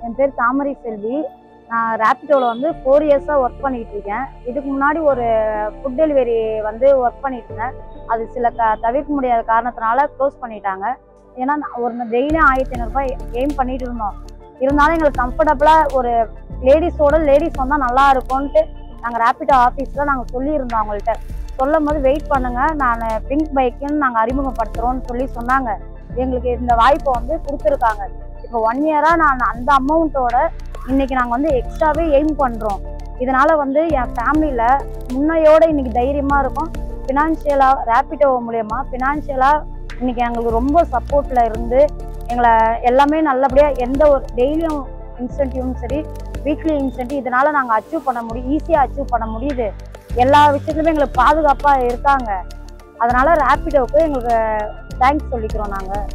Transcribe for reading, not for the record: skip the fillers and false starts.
என் பேர் தாமரை செல்வி. நான் ரேபிடோவில் வந்து 4 இயர்ஸாக ஒர்க் பண்ணிகிட்டு இருக்கேன். இதுக்கு முன்னாடி ஒரு ஃபுட் டெலிவரி வந்து ஒர்க் பண்ணிட்டு இருந்தேன். அது சில தவிர்க்க முடியாத காரணத்தினால க்ளோஸ் பண்ணிட்டாங்க. ஏன்னா ஒரு டெய்லியும் 1500 ரூபாய் எய்ம் பண்ணிட்டு இருந்தோம். இருந்தாலும் எங்களுக்கு கம்ஃபர்டபுளாக ஒரு லேடிஸ் வந்தால் நல்லா இருக்கும்ன்ட்டு நாங்கள் ரேபிடோ ஆஃபீஸில் நாங்கள் சொல்லியிருந்தோம். அவங்கள்ட்ட சொல்லும் போது வெயிட் பண்ணுங்கள், நான் பிங்க் பைக்குன்னு நாங்கள் அறிமுகப்படுத்துகிறோன்னு சொன்னாங்க. எங்களுக்கு இந்த வாய்ப்பை வந்து கொடுத்துருக்காங்க. இப்போ 1 இயராக நான் அந்த அமௌண்ட்டோட இன்னைக்கு நாங்கள் வந்து எக்ஸ்ட்ராவே எய்ம் பண்ணுறோம். இதனால வந்து என் ஃபேமிலியில் முன்னையோட இன்னைக்கு தைரியமாக இருக்கும். ஃபினான்ஷியலாக ரேபிடோ மூலயமா ஃபினான்ஷியலாக இன்னைக்கு எங்களுக்கு ரொம்ப சப்போர்ட்டில் இருந்து எங்களை எல்லாமே நல்லபடியாக எந்த ஒரு டெய்லியும் இன்சென்டிவும் சரி, வீக்லி இன்சென்டிவ் இதனால நாங்கள் அச்சீவ் பண்ண முடியும், ஈஸியாக அச்சீவ் பண்ண முடியுது. எல்லா விஷயத்துலையுமே எங்களுக்கு பாதுகாப்பாக இருக்காங்க. அதனால ரேபிடோவுக்கு எங்களுக்கு தேங்க்ஸ் சொல்லிக்கிறோம் நாங்கள்.